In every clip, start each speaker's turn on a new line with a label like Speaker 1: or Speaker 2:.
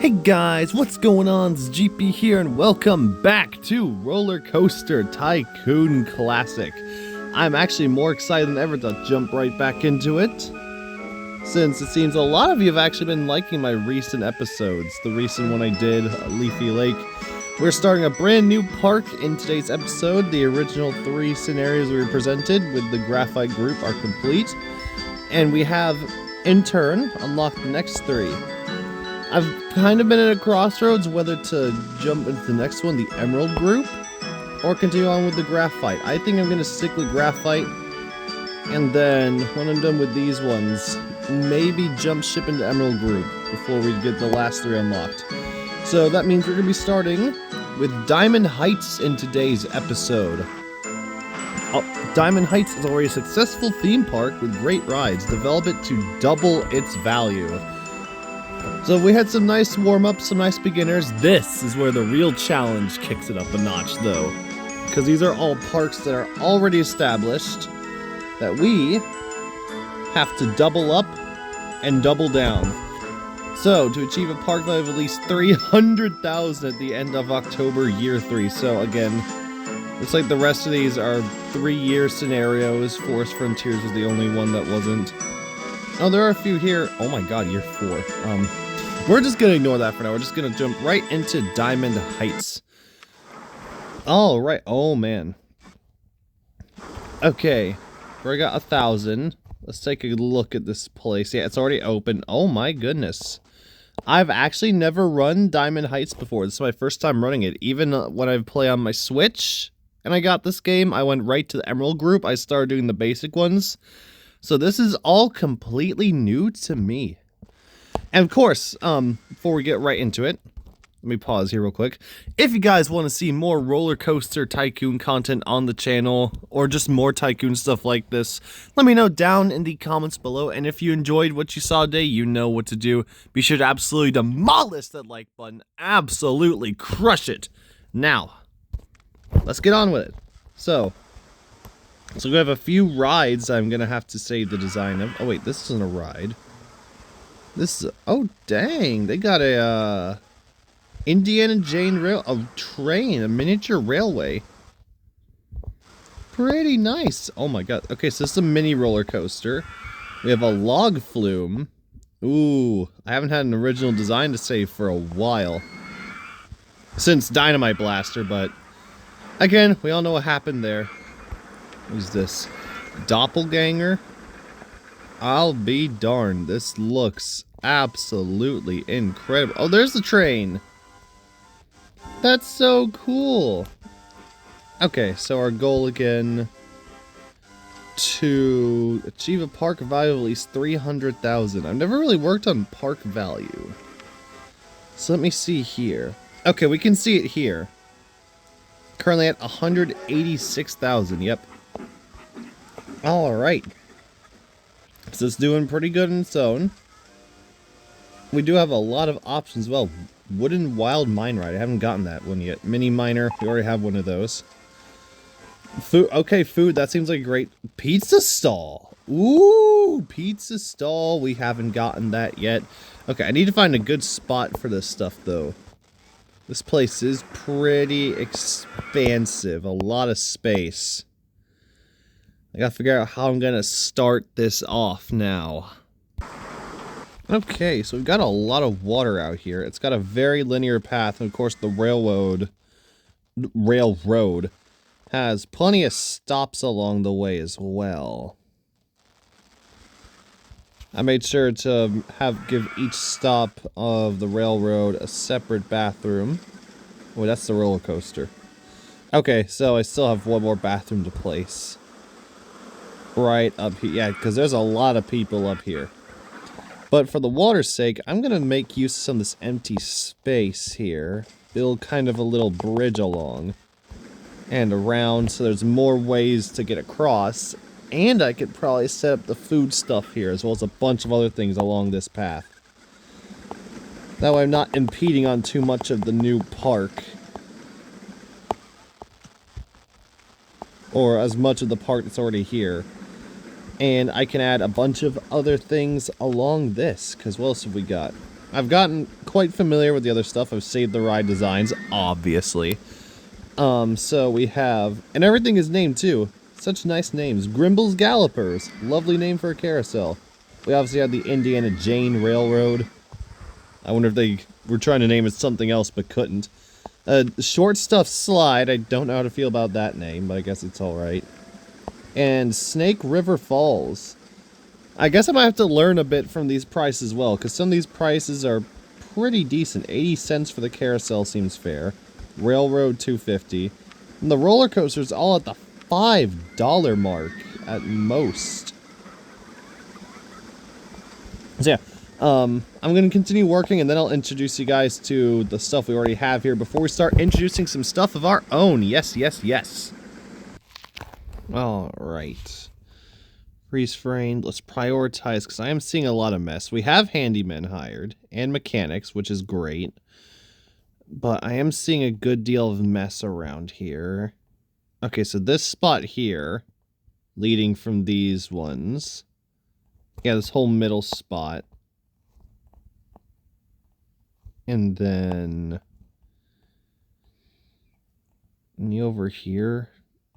Speaker 1: Hey guys, what's going on? It's GP here and welcome back to Roller Coaster Tycoon Classic. I'm actually more excited than ever to jump right back into it, since it seems a lot of you have actually been liking my recent episodes. The recent one I did, Leafy Lake. We're starting a brand new park in today's episode. The original 3 scenarios we were presented with the graphite group are complete, and we have, in turn, unlocked the next 3. I've kind of been at a crossroads whether to jump into the next one, the Emerald group, or continue on with the Graphite. I think I'm going to stick with Graphite, and then when I'm done with these ones, maybe jump ship into Emerald group before we get the last 3 unlocked. So that means we're going to be starting with Diamond Heights in today's episode. Diamond Heights is already a successful theme park with great rides. Develop it to double its value. So we had some nice warm-ups, some nice beginners. This is where the real challenge kicks it up a notch, though. Because these are all parks that are already established that we have to double up and double down. So, to achieve a park value of at least 300,000 at the end of October, year 3. So, again, looks like the rest of these are 3-year scenarios. Forest Frontiers was the only one that wasn't. Oh, there are a few here. Oh my god, year 4. We're just gonna ignore that for now. We're just gonna jump right into Diamond Heights. Alright, oh man. Okay, we got 1,000. Let's take a look at this place. Yeah, it's already open. Oh my goodness. I've actually never run Diamond Heights before. This is my first time running it. Even when I play on my Switch and I got this game, I went right to the Emerald group. I started doing the basic ones. So this is all completely new to me. And of course, before we get right into it, let me pause here real quick. If you guys want to see more Roller Coaster Tycoon content on the channel, or just more Tycoon stuff like this, let me know down in the comments below. And if you enjoyed what you saw today, you know what to do. Be sure to absolutely demolish that like button. Absolutely crush it. Now, let's get on with it. So we have a few rides I'm going to have to save the design of. Oh wait, this isn't a ride. This is, oh dang, they got a Indiana Jane train, a miniature railway. Pretty nice. Oh my god. Okay, so this is a mini roller coaster. We have a log flume. Ooh, I haven't had an original design to save for a while. Since Dynamite Blaster, but again, we all know what happened there. Who's this? Doppelganger? I'll be darned. This looks absolutely incredible. Oh, there's the train. That's so cool. Okay, so our goal again, to achieve a park value of at least 300,000. I've never really worked on park value. So let me see here. Okay, we can see it here. Currently at 186,000. Yep. Alright. So it's doing pretty good in its own. We do have a lot of options as well. Wooden Wild Mine Ride. I haven't gotten that one yet. Mini Miner. We already have one of those. Food. Okay, food. That seems like a great... Pizza stall. Ooh, pizza stall. We haven't gotten that yet. Okay, I need to find a good spot for this stuff, though. This place is pretty expansive. A lot of space. I gotta figure out how I'm gonna start this off now. Okay, so we've got a lot of water out here. It's got a very linear path, and of course the railroad has plenty of stops along the way as well. I made sure to give each stop of the railroad a separate bathroom. Oh, that's the roller coaster. Okay, so I still have one more bathroom to place. Right up here. Yeah, because there's a lot of people up here. But for the water's sake, I'm going to make use of some of this empty space here. Build kind of a little bridge along and around, so there's more ways to get across. And I could probably set up the food stuff here, as well as a bunch of other things along this path. That way I'm not impeding on too much of the new park. Or as much of the park that's already here. And I can add a bunch of other things along this, because what else have we got? I've gotten quite familiar with the other stuff. I've saved the ride designs, obviously. So we have, and everything is named too. Such nice names. Grimble's Gallopers. Lovely name for a carousel. We obviously had the Indiana Jane Railroad. I wonder if they were trying to name it something else but couldn't. Short Stuff Slide. I don't know how to feel about that name, but I guess it's alright. And Snake River Falls. I guess I might have to learn a bit from these prices as well, because some of these prices are pretty decent. 80 cents for the carousel seems fair. Railroad, $2.50. And the roller coaster's all at the $5 mark at most. So yeah, I'm going to continue working, and then I'll introduce you guys to the stuff we already have here before we start introducing some stuff of our own. Yes, yes, yes. Alright. Freeze framed. Let's prioritize, because I am seeing a lot of mess. We have handymen hired, and mechanics, which is great. But I am seeing a good deal of mess around here. Okay, so this spot here, leading from these ones. Yeah, this whole middle spot. And then... me over here?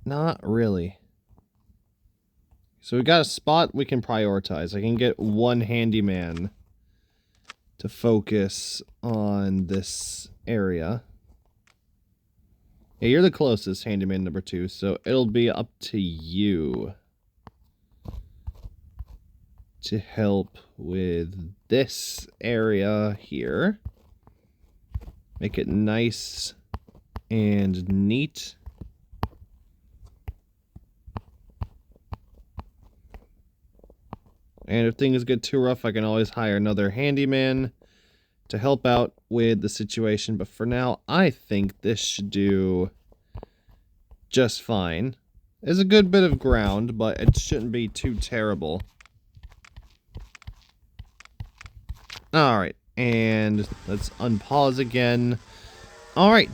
Speaker 1: Not really. So we got a spot we can prioritize. I can get one handyman to focus on this area. Yeah, you're the closest, handyman number 2, so it'll be up to you to help with this area here. Make it nice and neat. And if things get too rough, I can always hire another handyman to help out with the situation. But for now, I think this should do just fine. There's a good bit of ground, but it shouldn't be too terrible. Alright, and let's unpause again. Alright.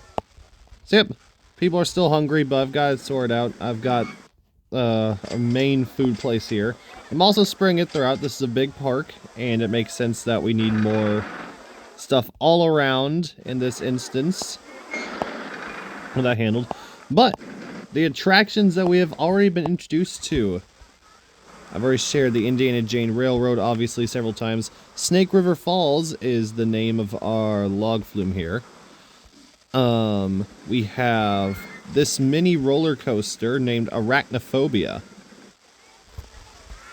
Speaker 1: So yep, people are still hungry, but I've got it sorted out. I've got a main food place here. I'm also spreading it throughout. This is a big park, and it makes sense that we need more stuff all around in this instance. With that handled. But the attractions that we have already been introduced to. I've already shared the Indiana Jane Railroad, obviously, several times. Snake River Falls is the name of our log flume here. We have this mini roller coaster named Arachnophobia,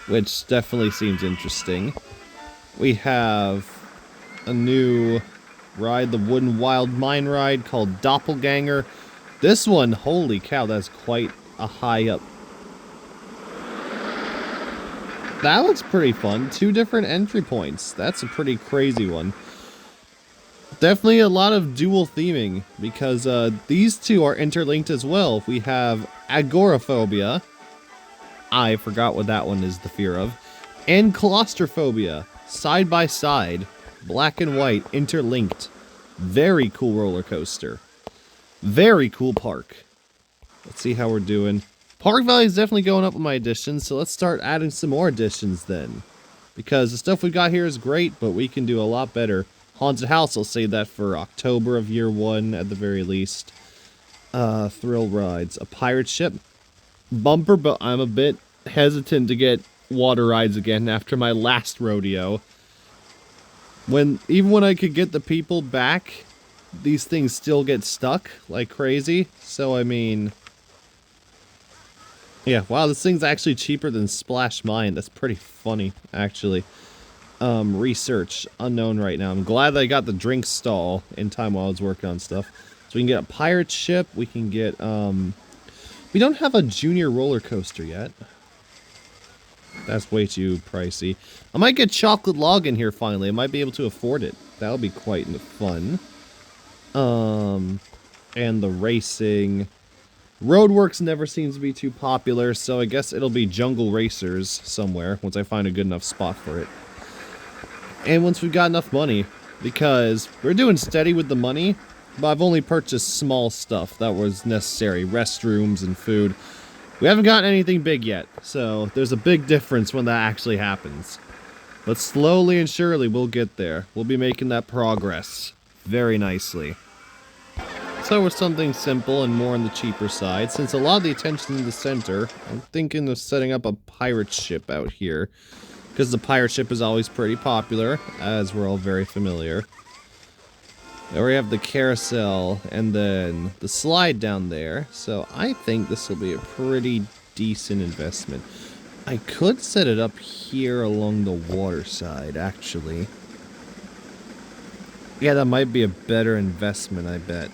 Speaker 1: which definitely seems interesting. We have a new ride, the Wooden Wild Mine ride called Doppelganger. This one, holy cow, that's quite a high up. That looks pretty fun. 2 different entry points. That's a pretty crazy one. Definitely a lot of dual theming, because these two are interlinked as well. We have agoraphobia. I forgot what that one is the fear of. And claustrophobia. Side by side. Black and white. Interlinked. Very cool roller coaster. Very cool park. Let's see how we're doing. Park value is definitely going up with my additions, so let's start adding some more additions then. Because the stuff we got here is great, but we can do a lot better. Haunted House, I'll save that for October of year 1 at the very least. Thrill rides. A pirate ship. Bumper, but I'm a bit hesitant to get water rides again after my last rodeo. Even when I could get the people back, these things still get stuck like crazy. So, I mean... yeah, wow, this thing's actually cheaper than Splash Mine. That's pretty funny, actually. Research, unknown right now. I'm glad that I got the drink stall in time while I was working on stuff. So we can get a pirate ship, we can get, we don't have a junior roller coaster yet. That's way too pricey. I might get Chocolate Log in here finally. I might be able to afford it. That'll be quite fun. And the racing. Roadworks never seems to be too popular, so I guess it'll be Jungle Racers somewhere once I find a good enough spot for it. And once we've got enough money, because we're doing steady with the money, but I've only purchased small stuff that was necessary, restrooms and food. We haven't gotten anything big yet, so there's a big difference when that actually happens. But slowly and surely we'll get there. We'll be making that progress very nicely. So with something simple and more on the cheaper side, since a lot of the attention in the center, I'm thinking of setting up a pirate ship out here. Because the pirate ship is always pretty popular, as we're all very familiar. There we have the carousel and then the slide down there. So I think this will be a pretty decent investment. I could set it up here along the water side, actually. Yeah, that might be a better investment, I bet.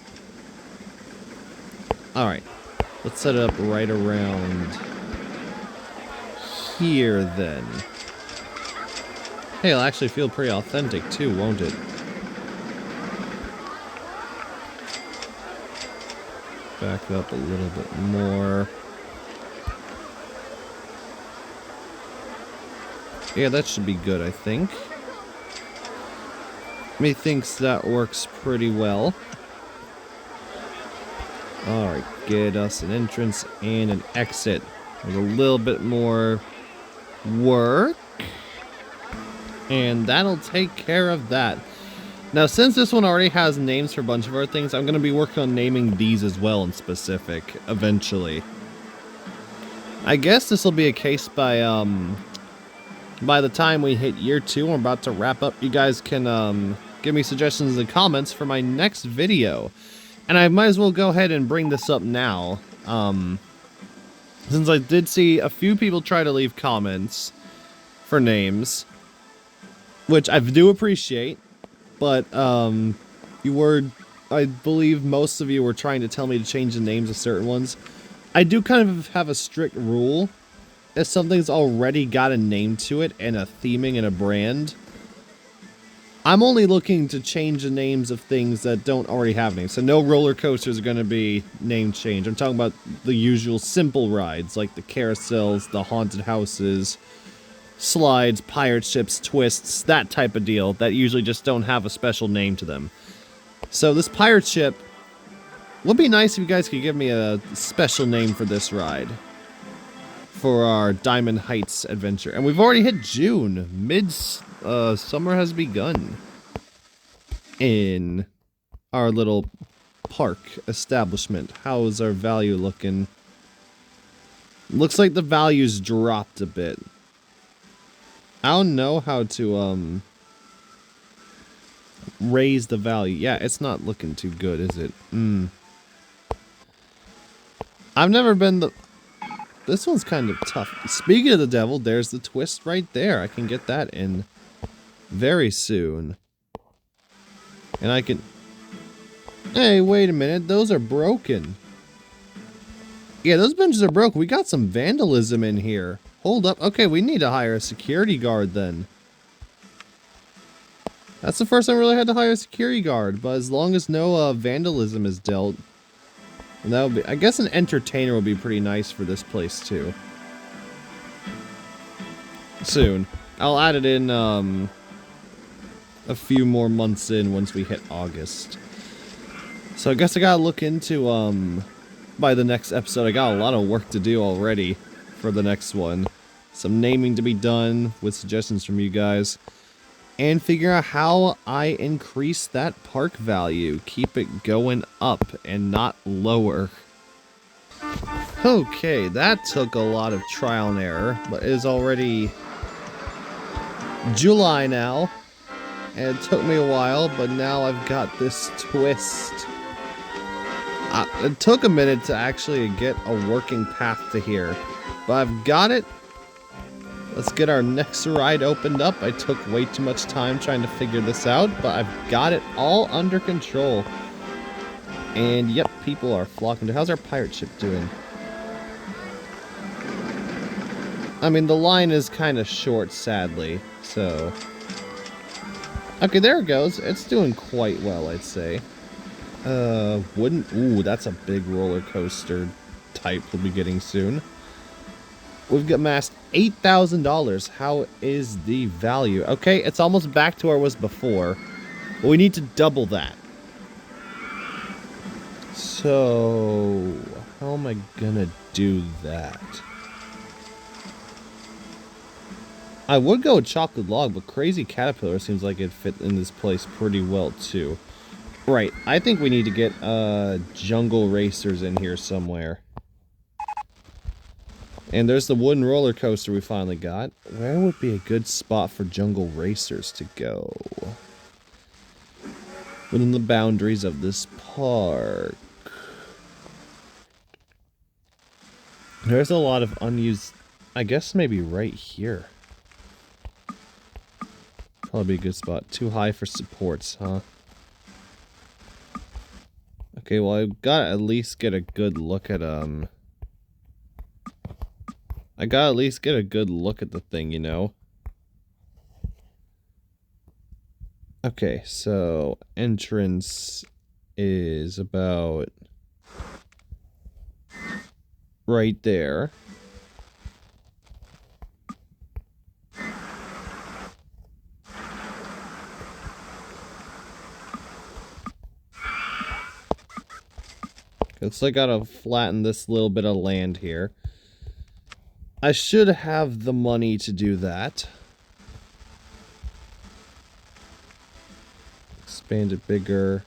Speaker 1: Alright, let's set it up right around here then. Hey, it'll actually feel pretty authentic too, won't it? Back up a little bit more. Yeah, that should be good, I think. Methinks that works pretty well. Alright, get us an entrance and an exit. With a little bit more work. And that'll take care of that. Now, since this one already has names for a bunch of our things, I'm going to be working on naming these as well in specific, eventually. I guess this will be a case by the time we hit year 2, we're about to wrap up. You guys can give me suggestions in the comments for my next video. And I might as well go ahead and bring this up now. Since I did see a few people try to leave comments for names, which I do appreciate, but you were, I believe most of you were trying to tell me to change the names of certain ones. I do kind of have a strict rule. If something's already got a name to it and a theming and a brand, I'm only looking to change the names of things that don't already have names. So no roller coasters are going to be name change. I'm talking about the usual simple rides, like the carousels, the haunted houses, slides, pirate ships, twists, that type of deal that usually just don't have a special name to them. So this pirate ship, would be nice if you guys could give me a special name for this ride. For our Diamond Heights adventure. And we've already hit June. Summer has begun. In our little park establishment. How is our value looking? Looks like the value's dropped a bit. I don't know how to, raise the value. Yeah, it's not looking too good, is it? I've never been the... This one's kind of tough. Speaking of the devil, there's the twist right there. I can get that in very soon. And I can... Hey, wait a minute. Those are broken. Yeah, those benches are broken. We got some vandalism in here. Hold up. Okay, we need to hire a security guard then. That's the first time I really had to hire a security guard. But as long as no vandalism is dealt... And that would be, I guess an entertainer would be pretty nice for this place too. Soon. I'll add it in a few more months in once we hit August. So I guess I gotta look into by the next episode. I got a lot of work to do already for the next one. Some naming to be done with suggestions from you guys. And figure out how I increase that park value. Keep it going up and not lower. Okay, that took a lot of trial and error, but it is already July now. And it took me a while, but now I've got this twist. It took a minute to actually get a working path to here, but I've got it. Let's get our next ride opened up. I took way too much time trying to figure this out, but I've got it all under control. And yep, people are flocking to. How's our pirate ship doing? I mean, the line is kind of short, sadly, so... Okay, there it goes. It's doing quite well, I'd say. Ooh, that's a big roller coaster type we'll be getting soon. We've got amassed $8,000. How is the value? Okay, it's almost back to where it was before. But we need to double that. So, how am I gonna do that? I would go with chocolate log, but crazy caterpillar seems like it'd fit in this place pretty well too. Right, I think we need to get jungle racers in here somewhere. And there's the wooden roller coaster we finally got. Where would be a good spot for jungle racers to go? Within the boundaries of this park. There's a lot of unused... I guess maybe right here. Probably a good spot. Too high for supports, huh? Okay, well, I've got to at least get a good look at, I gotta at least get a good look at the thing, you know? Okay, so entrance is about right there. Looks like I gotta flatten this little bit of land here. I should have the money to do that. Expand it bigger.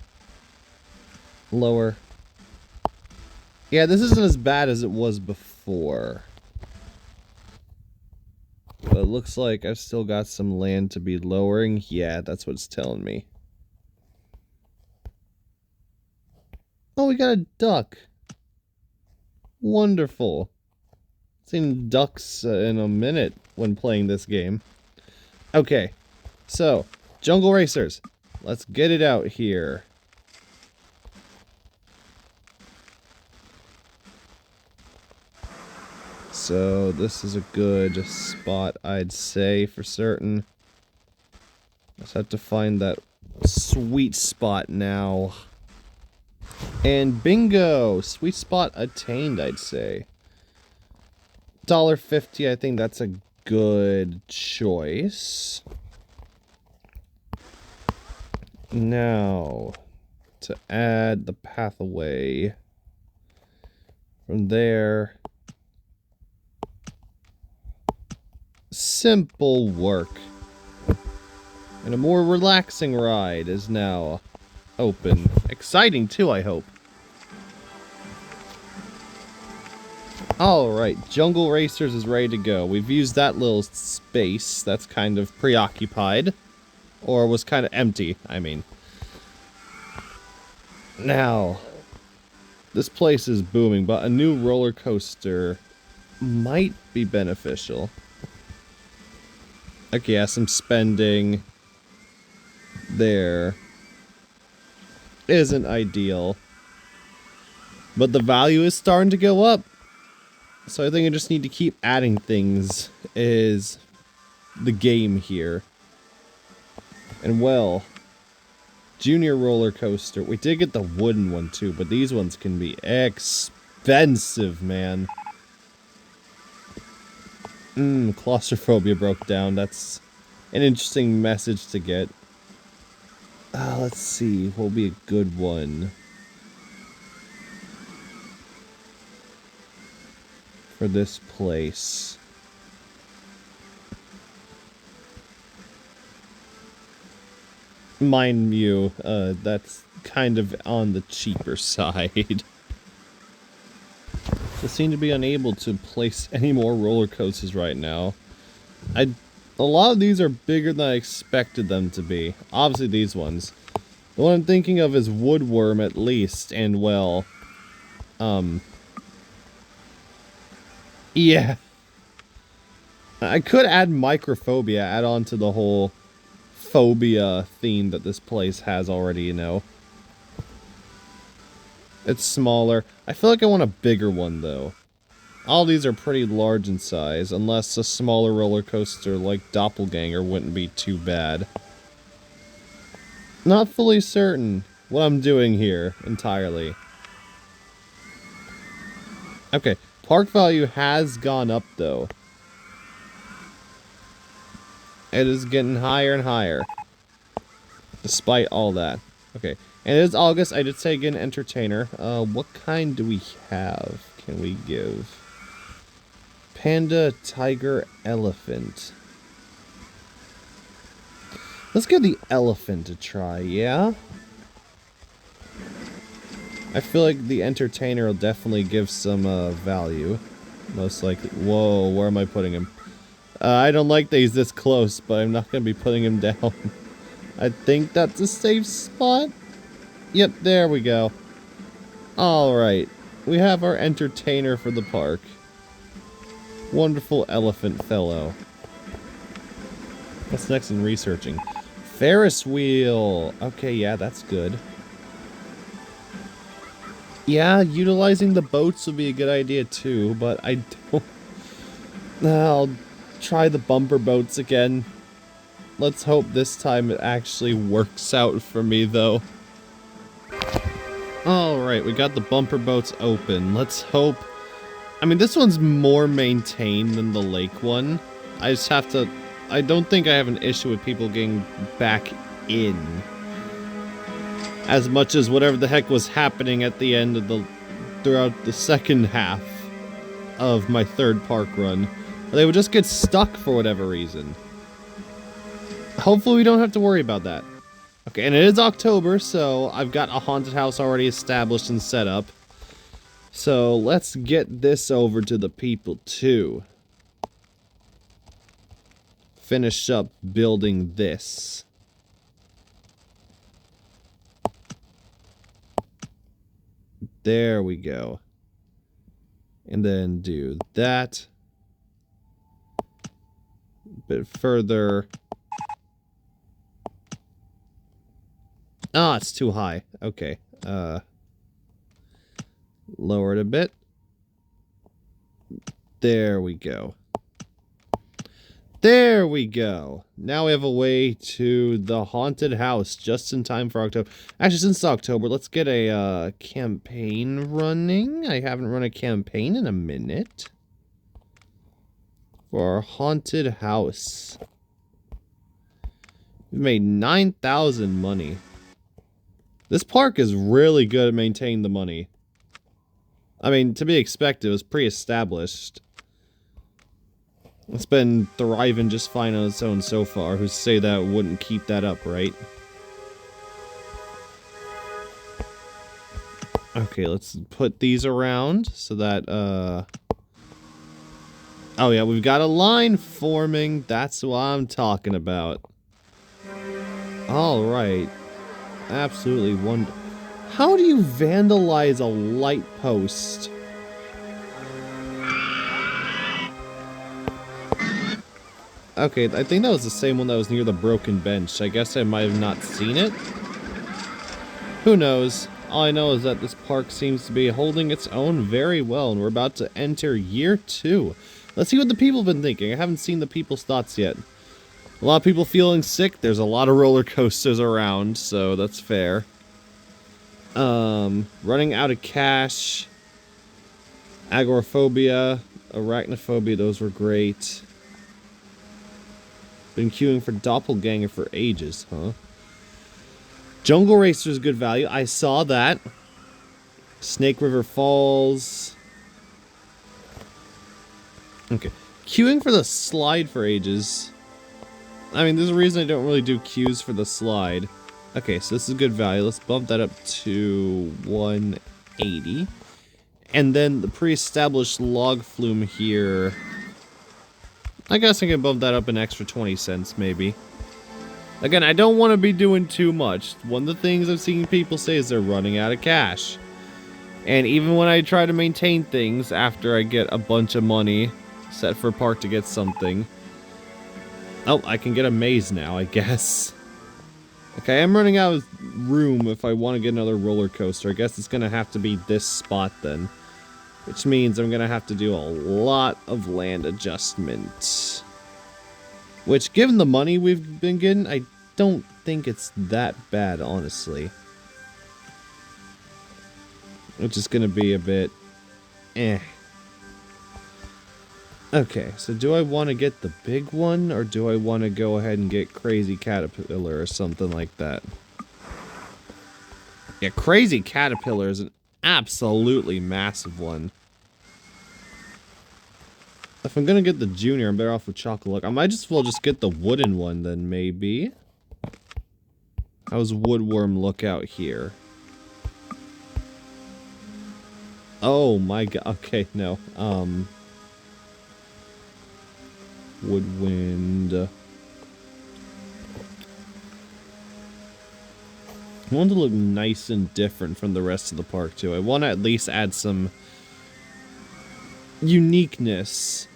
Speaker 1: Lower. Yeah, this isn't as bad as it was before. But it looks like I've still got some land to be lowering. Yeah, that's what it's telling me. Oh, we got a duck. Wonderful. Seen ducks in a minute when playing this game. Okay, so, jungle racers. Let's get it out here. So, this is a good spot, I'd say, for certain. Just have to find that sweet spot now. And bingo! Sweet spot attained, I'd say. $1.50, I think that's a good choice. Now, to add the pathway from there. Simple work. And a more relaxing ride is now open. Exciting too, I hope. Alright, Jungle Racers is ready to go. We've used that little space that's kind of preoccupied. Or was kind of empty, I mean. Now, this place is booming, but a new roller coaster might be beneficial. Okay, yeah, some spending there isn't ideal. But the value is starting to go up. So I think I just need to keep adding things is the game here. And well, junior roller coaster. We did get the wooden one too, but these ones can be expensive, man. Claustrophobia broke down. That's an interesting message to get. Let's see. What will be a good one for this place? Mind you, that's kind of on the cheaper side. I seem to be unable to place any more roller coasters right now. A lot of these are bigger than I expected them to be. Obviously these ones. The one I'm thinking of is Woodworm at least, and well, yeah. I could add Microphobia, add on to the whole phobia theme that this place has already, you know. It's smaller. I feel like I want a bigger one, though. All these are pretty large in size, unless a smaller roller coaster like Doppelganger wouldn't be too bad. Not fully certain what I'm doing here, entirely. Okay, park value has gone up, though. It is getting higher and higher. Despite all that. Okay. And it is August. I did say again, entertainer. What kind do we have? Can we give? Panda, tiger, elephant. Let's give the elephant a try, yeah? I feel like the entertainer will definitely give some value. Most likely. Whoa, where am I putting him? I don't like that he's this close, but I'm not going to be putting him down. I think that's a safe spot. Yep, there we go. Alright. We have our entertainer for the park. Wonderful elephant fellow. What's next in researching? Ferris wheel! Okay, yeah, that's good. Yeah, utilizing the boats would be a good idea too, but I don't... I'll try the bumper boats again. Let's hope this time it actually works out for me, though. Alright, we got the bumper boats open. Let's hope... I mean, this one's more maintained than the lake one. I just have to... I don't think I have an issue with people getting back in. As much as whatever the heck was happening at the end of the... throughout the second half of my third park run. They would just get stuck for whatever reason. Hopefully we don't have to worry about that. Okay, and it is October, so I've got a haunted house already established and set up. So let's get this over to the people too. Finish up building this. There we go. And then do that. A bit further. Ah, it's too high. Okay. Lower it a bit. There we go. There we go. Now we have a way to the haunted house just in time for October. Actually, since October, let's get a campaign running. I haven't run a campaign in a minute. For our haunted house. We've made 9,000 money. This park is really good at maintaining the money. I mean, to be expected, it was pre-established. It's been thriving just fine on its own so far. Who's to say that it wouldn't keep that up, right? Okay, let's put these around so that, oh yeah, we've got a line forming. That's what I'm talking about. Alright. Absolutely wonderful. How do you vandalize a light post? Okay, I think that was the same one that was near the broken bench. I guess I might have not seen it. Who knows? All I know is that this park seems to be holding its own very well, and we're about to enter year 2. Let's see what the people have been thinking. I haven't seen the people's thoughts yet. A lot of people feeling sick. There's a lot of roller coasters around, so that's fair. Running out of cash. Agoraphobia. Arachnophobia, those were great. Been queuing for Doppelganger for ages, huh? Jungle Racer is good value. I saw that. Snake River Falls. Okay. Queuing for the slide for ages. I mean, there's a reason I don't really do queues for the slide. Okay, so this is good value. Let's bump that up to 180. And then the pre-established log flume here. I guess I can bump that up an extra 20 cents, maybe. Again, I don't want to be doing too much. One of the things I've seen people say is they're running out of cash. And even when I try to maintain things after I get a bunch of money set for park to get something. Oh, I can get a maze now, I guess. Okay, I'm running out of room if I want to get another roller coaster. I guess it's going to have to be this spot then. Which means I'm going to have to do a lot of land adjustment. Which, given the money we've been getting, I don't think it's that bad, honestly. Which is going to be a bit... eh. Okay, so do I want to get the big one, or do I want to go ahead and get Crazy Caterpillar or something like that? Yeah, Crazy Caterpillar is an absolutely massive one. If I'm gonna get the junior, I'm better off with Chocolate. I might just well just get the wooden one then, maybe. How's Woodworm look out here? Oh my god. Okay, no. Woodwind. I want to look nice and different from the rest of the park, too. I want to at least add some uniqueness,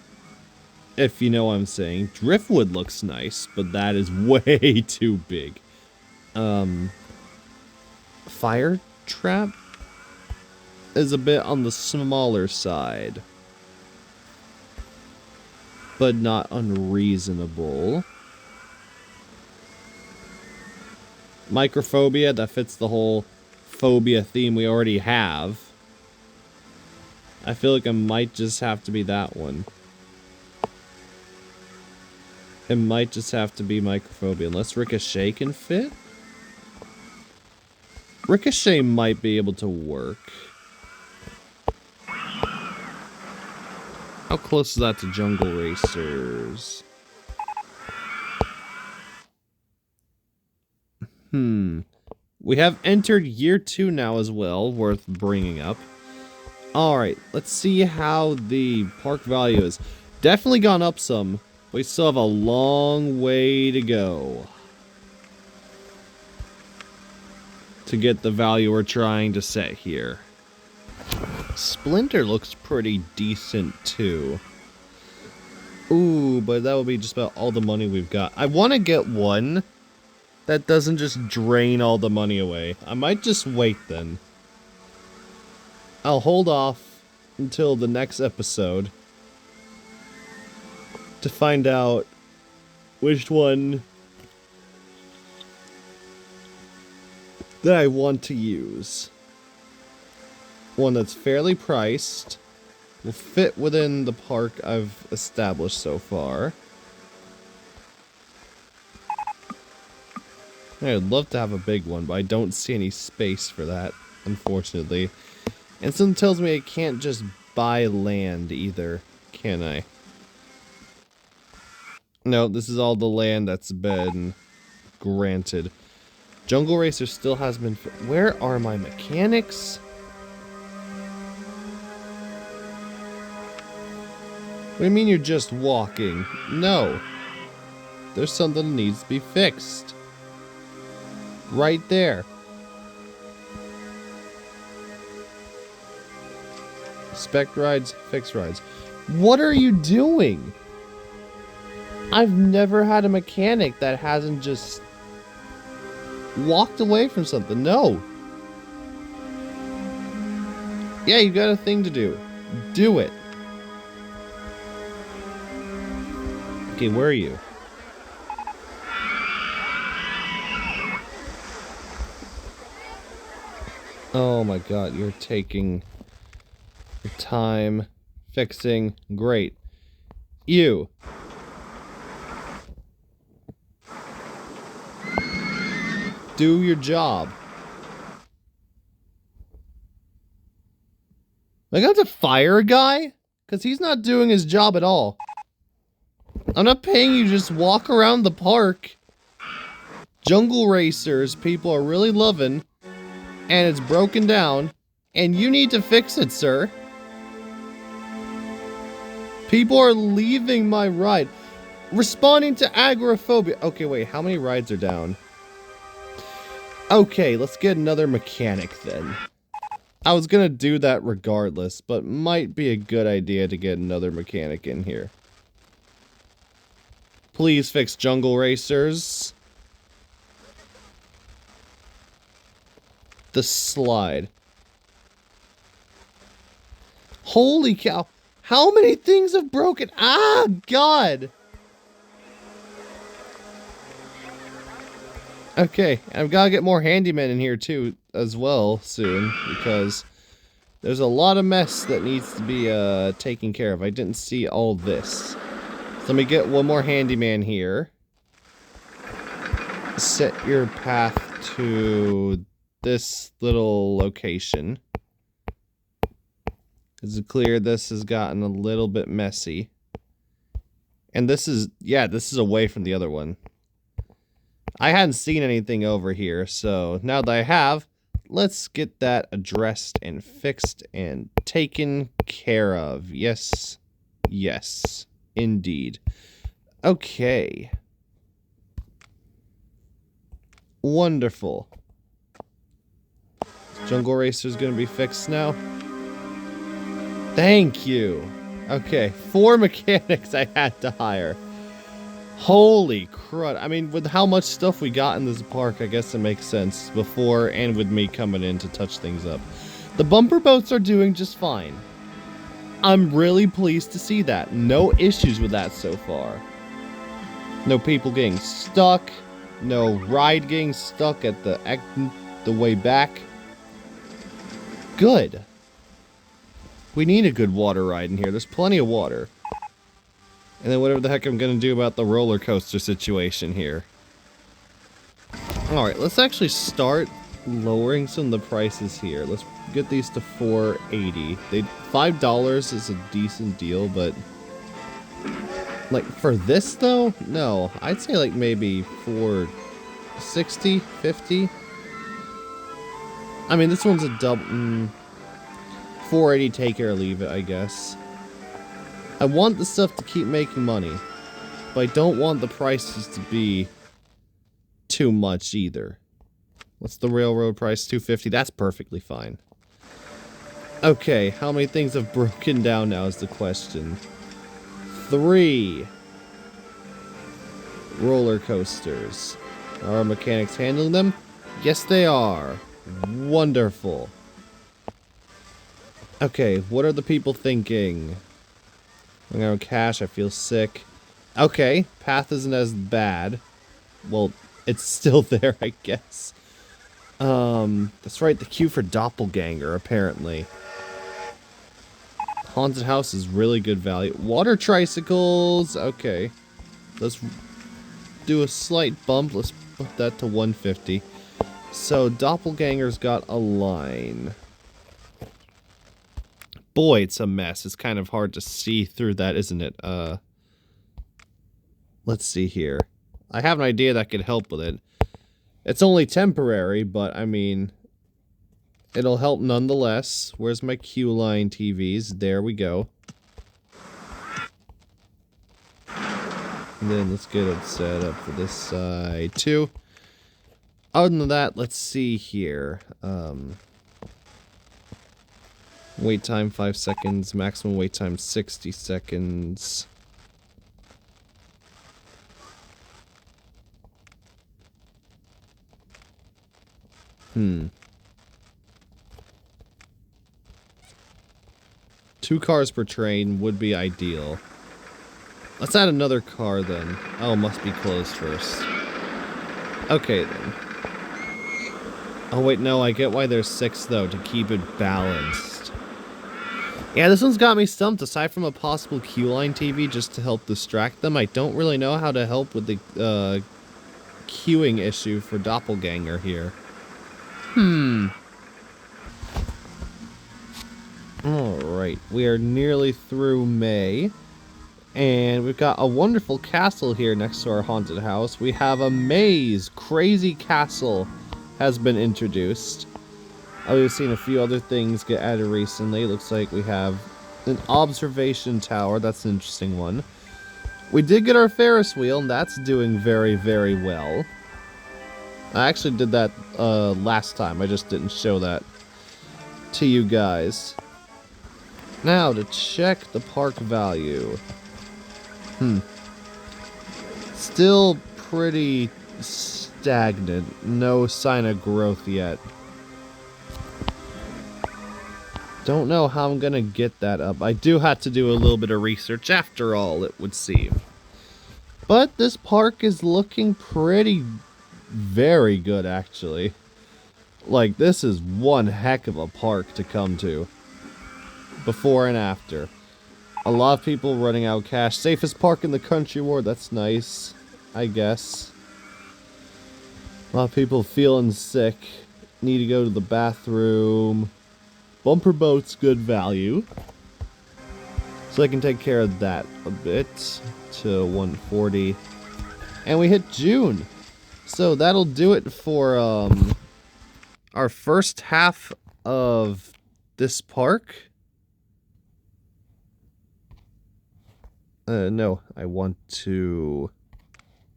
Speaker 1: if you know what I'm saying. Driftwood looks nice, but that is way too big. Fire Trap is a bit on the smaller side, but not unreasonable. Microphobia, that fits the whole phobia theme we already have. I feel like it might just have to be that one. It might just have to be Microphobia, unless Ricochet can fit? Ricochet might be able to work. How close is that to Jungle Racers? We have entered year 2 now as well, worth bringing up. Alright, let's see how the park value is. Definitely gone up some. We still have a long way to go to get the value we're trying to set here. Splinter looks pretty decent too. Ooh, but that would be just about all the money we've got. I want to get one that doesn't just drain all the money away. I might just wait then. I'll hold off until the next episode to find out which one that I want to use. One that's fairly priced, will fit within the park I've established so far. I'd love to have a big one, but I don't see any space for that, unfortunately. And something tells me I can't just buy land either, can I? No, this is all the land that's been granted. Jungle Racer still has been... Where are my mechanics? What do you mean you're just walking? No. There's something that needs to be fixed. Right there. Spec rides, fixed rides. What are you doing? I've never had a mechanic that hasn't just walked away from something. No. Yeah, you got a thing to do. Do it. Okay, where are you? Oh my god, you're taking your time fixing. Great. You. Do your job. I got to fire a guy? Because he's not doing his job at all. I'm not paying you to just walk around the park. Jungle Racers, people are really loving. And it's broken down. And you need to fix it, sir. People are leaving my ride. Responding to agoraphobia. Okay, wait, how many rides are down? Okay, let's get another mechanic then. I was gonna do that regardless, but might be a good idea to get another mechanic in here. Please fix Jungle Racers. The slide. Holy cow. How many things have broken? Ah, God. Okay, I've got to get more handymen in here too, as well, soon, because there's a lot of mess that needs to be taken care of. I didn't see all this. So let me get one more handyman here. Set your path to this little location. It's clear this has gotten a little bit messy. And this is, yeah, this is away from the other one. I hadn't seen anything over here, so now that I have, let's get that addressed and fixed and taken care of. Yes. Yes. Indeed. Okay. Wonderful. Jungle Racer's gonna be fixed now. Thank you. Okay, 4 mechanics I had to hire. Holy crud. I mean, with how much stuff we got in this park, I guess it makes sense. Before and with me coming in to touch things up. The bumper boats are doing just fine. I'm really pleased to see that. No issues with that so far. No people getting stuck. No ride getting stuck at the way back. Good. We need a good water ride in here. There's plenty of water. And then whatever the heck I'm gonna do about the roller coaster situation here. Alright, let's actually start lowering some of the prices here. Let's get these to $4.80. $5 is a decent deal, but like for this though? No. I'd say like maybe $4.60, $50. I mean, this one's a double. $4.80, take it or leave it, I guess. I want the stuff to keep making money, but I don't want the prices to be too much either. What's the railroad price? $2.50. That's perfectly fine. Okay, how many things have broken down now is the question. 3 roller coasters. Are our mechanics handling them? Yes, they are. Wonderful. Okay, what are the people thinking? I'm going to cash, I feel sick. Okay, path isn't as bad. Well, it's still there, I guess. That's right, the queue for Doppelganger, apparently. Haunted House is really good value. Water tricycles, okay. Let's do a slight bump. Let's put that to 150. So, Doppelganger's got a line. Boy, it's a mess. It's kind of hard to see through that, isn't it? Let's see here. I have an idea that could help with it. It's only temporary, but I mean, it'll help nonetheless. Where's my queue line TVs? There we go. And then let's get it set up for this side too. Other than that, let's see here. Wait time 5 seconds, maximum wait time 60 seconds. Two cars per train would be ideal. Let's add another car then. Oh, must be closed first. Okay then. Oh wait, no, I get why there's 6 though, to keep it balanced. Yeah, this one's got me stumped. Aside from a possible queue line TV just to help distract them, I don't really know how to help with the queuing issue for Doppelganger here. Alright, we are nearly through May. And we've got a wonderful castle here next to our haunted house. We have a maze. Crazy Castle has been introduced. We've seen a few other things get added recently. Looks like we have an observation tower. That's an interesting one. We did get our Ferris wheel, and that's doing very, very well. I actually did that last time. I just didn't show that to you guys. Now, to check the park value. Still pretty stagnant. No sign of growth yet. Don't know how I'm gonna get that up. I do have to do a little bit of research after all, it would seem. But this park is looking very good, actually. Like, this is one heck of a park to come to. Before and after. A lot of people running out of cash. Safest park in the country, war. That's nice, I guess. A lot of people feeling sick. Need to go to the bathroom. Bumper boats, good value. So I can take care of that a bit. To 140. And we hit June. So that'll do it for our first half of this park. No, I want to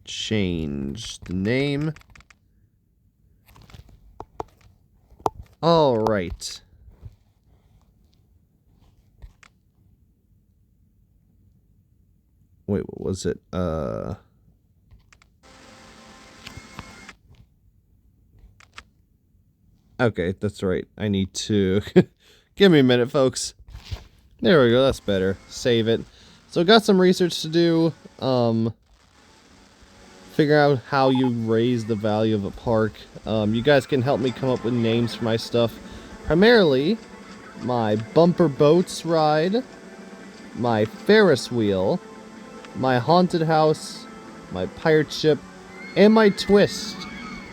Speaker 1: change the name. All right. Wait, what was it? Okay, that's right. I need to... Give me a minute, folks. There we go, that's better. Save it. So got some research to do. Figure out how you raise the value of a park. You guys can help me come up with names for my stuff. Primarily, my bumper boats ride, my Ferris wheel, my haunted house, my pirate ship, and my twist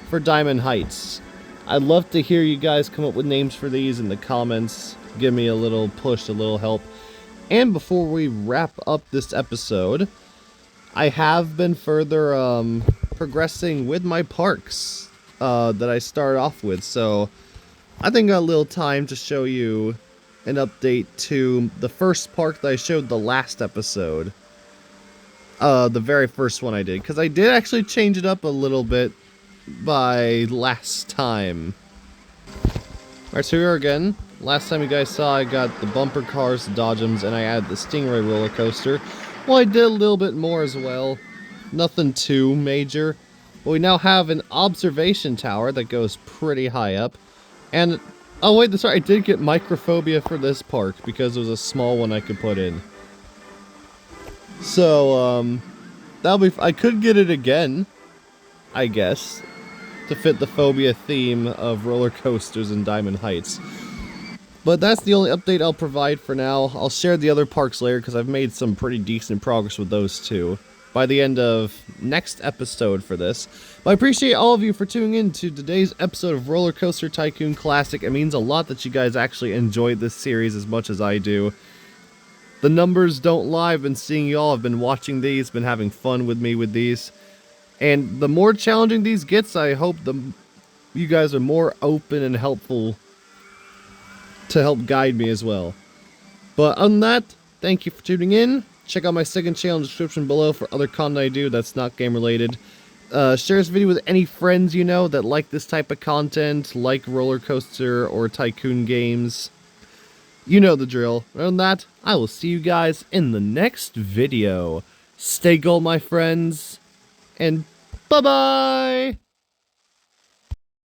Speaker 1: for Diamond Heights. I'd love to hear you guys come up with names for these in the comments. Give me a little push, a little help. And before we wrap up this episode, I have been further progressing with my parks that I started off with. So I think I got a little time to show you an update to the first park that I showed the last episode. The very first one I did, because I did actually change it up a little bit by last time. Alright, so here again. Last time you guys saw, I got the bumper cars, the Dodgems, and I added the Stingray roller coaster. Well, I did a little bit more as well. Nothing too major. But we now have an observation tower that goes pretty high up. And, oh wait, sorry, I did get microphobia for this park because it was a small one I could put in. So, that'll be, I could get it again, I guess, to fit the phobia theme of roller coasters in Diamond Heights. But that's the only update I'll provide for now. I'll share the other parks later because I've made some pretty decent progress with those too by the end of next episode for this. But I appreciate all of you for tuning in to today's episode of Roller Coaster Tycoon Classic. It means a lot that you guys actually enjoyed this series as much as I do. The numbers don't lie. I've been seeing y'all. I've been watching these, been having fun with me with these. And the more challenging these gets, I hope you guys are more open and helpful to help guide me as well. But other than that, thank you for tuning in. Check out my second channel in the description below for other content I do that's not game related. Share this video with any friends you know that like this type of content, like roller coaster or tycoon games. You know the drill. Other than that, I will see you guys in the next video. Stay gold, my friends, and bye-bye!